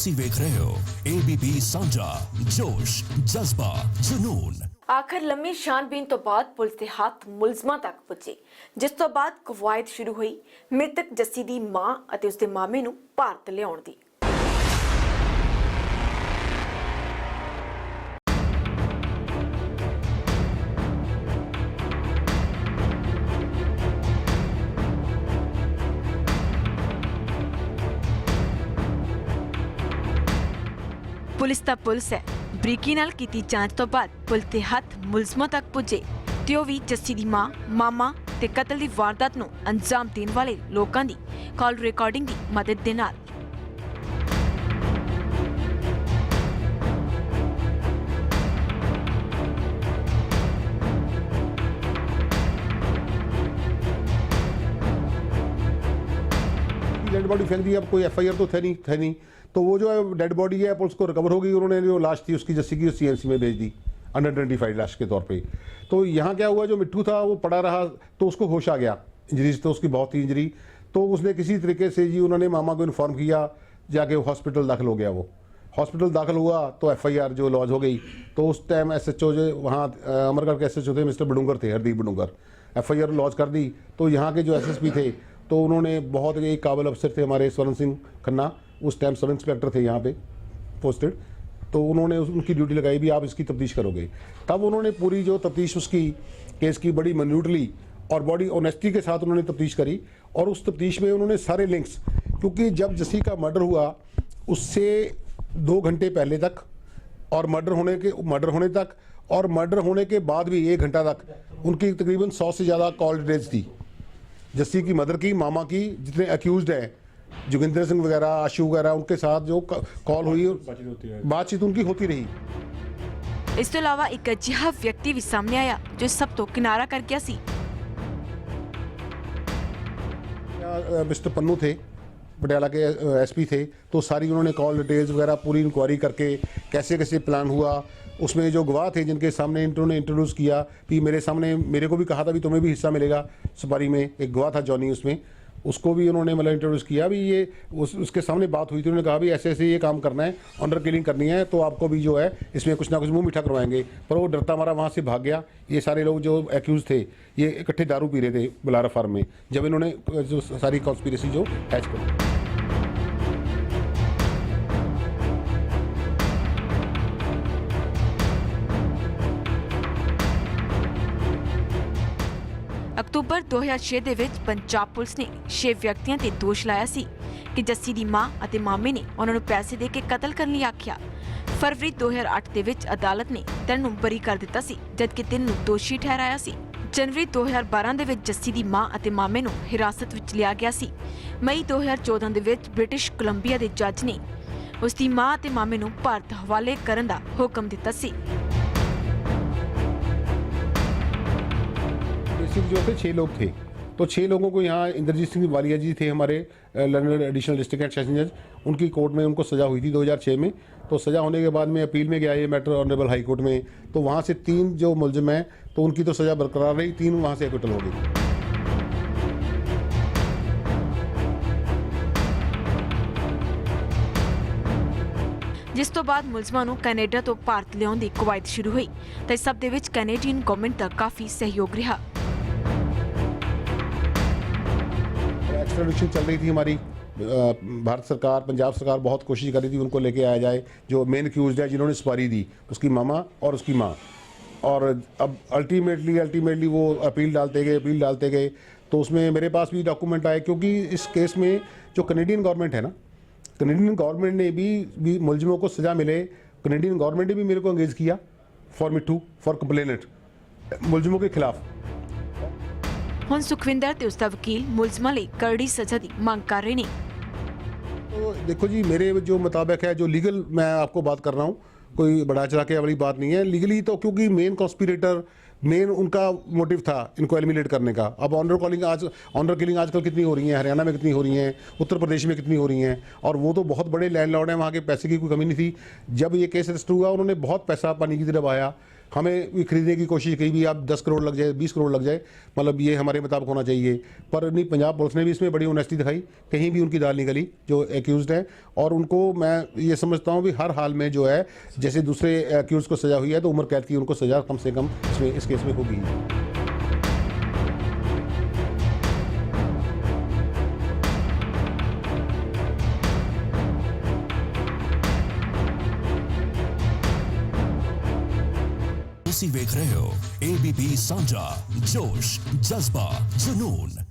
ਤੁਸੀਂ ਵੇਖ ਰਹੇ ਹੋ ABP ਸਾਂਝਾ ਜੋਸ਼ ਜਜ਼ਬਾ ਜਨੂਨ। आखिर लंबी छानबीन तो बाद पुलिस के हाथ मुलजमा तक पुजे, जिस तो बाद कवायद शुरू हुई मृतक जस्सी की मां और उसके मामे नूं भारत लियाउण दी। पुलिस दा पुलिस है, बरीकी नाल कीती जांच तो बाद पुलिस के हथ मुलजमां तक पुजे ते ओह वी जस्सी दी मां, मामा ते कतल दी वारदात नूं अंजाम देण वाले लोकां दी कॉल रिकॉर्डिंग दी मदद दे नाल। डेड बॉडी फेंक दी, अब कोई FIR तो थे नहीं, तो वो जो है डेड बॉडी है पुलिस को रिकवर हो गई। उन्होंने जो लाश थी उसकी जस्सी की CMC में भेज दी अनआइडेंटिफाइड लाश के तौर पे। तो यहाँ क्या हुआ, जो मिट्टू था वो पड़ा रहा तो उसको होश आ गया, इंजरीज तो उसकी बहुत थी इंजरी, तो उसने किसी तरीके से जी उन्होंने मामा को इन्फॉर्म किया, जाके वो हॉस्पिटल दाखिल हो गया। वो हॉस्पिटल दाखिल हुआ तो FIR जो लॉज हो गई। तो उस टाइम SHO जो वहाँ अमरगढ़ के SHO थे मिस्टर बडूंगर थे, हरदीप बडूंगर, FIR लॉज कर दी। तो यहाँ के जो SSP थे तो उन्होंने बहुत एक काबिल अफसर थे हमारे स्वर्ण सिंह खन्ना, उस टाइम सब इंस्पेक्टर थे यहाँ पे पोस्टेड, तो उन्होंने उनकी ड्यूटी लगाई भी आप इसकी तफ्तीश करोगे। तब उन्होंने पूरी जो तफ्तीश उसकी केस की बड़ी मिन्यूटली और बड़ी ऑनेस्टी के साथ उन्होंने तफ्तीश करी। और उस तफ्तीश में उन्होंने सारे लिंक्स, क्योंकि जब जस्सी का मर्डर हुआ उससे 2 घंटे पहले तक और मर्डर होने तक और मर्डर होने के बाद भी 1 घंटा तक उनकी तकरीबन 100 से ज़्यादा कॉल डिटेल्स थी। जस्सी की मदर की, मामा की, जितने अक्यूज्ड हैं जोगिंदर सिंह वगैरह, आशु वगैरह, उनके साथ जो कॉल हुई बातचीत उनकी होती रही। इस तो इलावा एक अजिहा व्यक्ति भी सामने आया जो सब तो किनारा कर गया सी। मिस्टर पन्नू थे, पटियाला के SP थे, तो सारी उन्होंने कॉल डिटेल्स वगैरह पूरी इंक्वायरी करके कैसे कैसे प्लान हुआ। उसमें जो गवाह थे जिनके सामने उन्होंने इंट्रोड्यूस किया कि मेरे सामने, मेरे को भी कहा था भी तुम्हें भी हिस्सा मिलेगा सुपारी में, एक गवाह था जॉनी, उसमें उसको भी उन्होंने मतलब इंट्रोड्यूस किया भी। ये उसके सामने बात हुई थी, उन्होंने कहा भी ऐसे ऐसे ये काम करना है, ऑनर किलिंग करनी है, तो आपको भी जो है इसमें कुछ ना कुछ मुंह मीठा करवाएंगे। पर वो डरता मारा वहाँ से भाग गया। ये सारे लोग जो एक्यूज थे ये इकट्ठे दारू पी रहे थे बुलारा फार्म में, जब इन्होंने जो सारी कॉन्स्पिरेसी जो हैच करी। अक्तूबर 2006 ਦੇ ਵਿੱਚ पंजाब पुलिस ने 6 ਵਿਅਕਤੀਆਂ ਤੇ ਦੋਸ਼ ਲਾਇਆ ਸੀ ਕਿ ਜੱਸੀ ਦੀ ਮਾਂ ਅਤੇ ਮਾਮੇ ਨੇ ਉਹਨਾਂ ਨੂੰ ਪੈਸੇ ਦੇ ਕੇ ਕਤਲ ਕਰਨ ਲਈ ਆਖਿਆ। ਫਰਵਰੀ 2008 ਦੇ ਵਿੱਚ ਅਦਾਲਤ ਨੇ ਤਿੰਨ ਨੂੰ ਬਰੀ ਕਰ ਦਿੱਤਾ ਸੀ, ਜਦਕਿ ਤਿੰਨ ਨੂੰ ਦੋਸ਼ੀ ਠਹਿਰਾਇਆ ਸੀ। जनवरी 2012 ਦੇ ਵਿੱਚ ਜੱਸੀ ਦੀ ਮਾਂ ਅਤੇ ਮਾਮੇ ਨੂੰ ਹਿਰਾਸਤ ਵਿੱਚ ਲਿਆ ਗਿਆ ਸੀ। ਮਈ 2014 ਦੇ ਵਿੱਚ ਬ੍ਰਿਟਿਸ਼ ਕੋਲੰਬੀਆ ਦੇ ਜੱਜ ਨੇ ਉਸ ਦੀ ਮਾਂ ਅਤੇ ਮਾਮੇ ਨੂੰ ਭਾਰਤ ਹਵਾਲੇ ਕਰਨ ਦਾ ਹੁਕਮ ਦਿੱਤਾ ਸੀ। जो थे 6 लोग थे, तो 6 लोगों को यहाँ इंद्रजीत सिंह वालिया जी थे हमारे London additional district and session जज, उनकी कोर्ट में उनको सज़ा हुई थी 2006 में। तो सज़ा होने के बाद में अपील में गया ये मैटर ऑनरेबल हाई कोर्ट में, तो वहाँ से 3 जो मुलजिम हैं तो उनकी तो सज़ा बरकरार रही, 3 वहाँ से एक्विटल हो गई। जिस तो बाद मुलजमां नूं कैनेडा तो भारत लियाउण दी कवायद शुरू हुई तो इस सब दे विच कैनेडियन गवर्नमेंट दा काफ़ी सहयोग रहा। एक्स्ट्राडिशन चल रही थी हमारी, भारत सरकार, पंजाब सरकार बहुत कोशिश कर रही थी उनको लेके आया जाए। जो मेन एक्यूज्ड है जिन्होंने सुपारी दी, उसकी मामा और उसकी माँ, और अब अल्टीमेटली वो अपील डालते गए। तो उसमें मेरे पास भी डॉक्यूमेंट आए, क्योंकि इस केस में जो कनेडियन गवर्नमेंट है ना, कनेडियन गवर्नमेंट ने भी मुलजिमों को सज़ा मिले, कनेडियन गवर्नमेंट ने भी मेरे को एंगेज किया फॉर मिट्टू, फॉर कंप्लेनेंट, मुलजिमों के खिलाफ। हुण सुखविंदर ते उसका वकील मुलजिमां लई कड़ी सज़ा दी मांग कर रहे हैं। तो देखो जी, मेरे जो मुताबिक है, जो लीगल मैं आपको बात कर रहा हूँ, कोई बढ़ा चढ़ा के वाली बात नहीं है लीगली। तो क्योंकि मेन कॉन्स्पिरेटर, मेन उनका मोटिव था इनको एलिमिनेट करने का। अब ऑनर किलिंग आजकल कितनी हो रही है, हरियाणा में कितनी हो रही हैं, उत्तर प्रदेश में कितनी हो रही हैं, और वो तो बहुत बड़े लैंडलॉर्ड हैं, वहाँ के पैसे की कोई कमी नहीं थी। जब ये केस रजिस्टर हुआ उन्होंने बहुत पैसा पानी की तरह बहाया, हमें भी खरीदने की कोशिश की भी, आप 10 करोड़ लग जाए, 20 करोड़ लग जाए, मतलब ये हमारे मुताबिक होना चाहिए। पर नहीं, पंजाब पुलिस ने भी इसमें बड़ी ऑनेस्टी दिखाई, कहीं भी उनकी दाल निकली जो एक्यूज्ड हैं। और उनको मैं ये समझता हूँ भी हर हाल में जो है, जैसे दूसरे एक्यूज को सजा हुई है तो उम्र कैद की उनको सजा कम से कम इसमें इस केस में होगी। ਤੁਸੀਂ ਵੇਖ ਰਹੇ ਹੋ ABP ਸਾਂਝਾ, ਜੋਸ਼, ਜਜ਼ਬਾ, ਜਨੂਨ।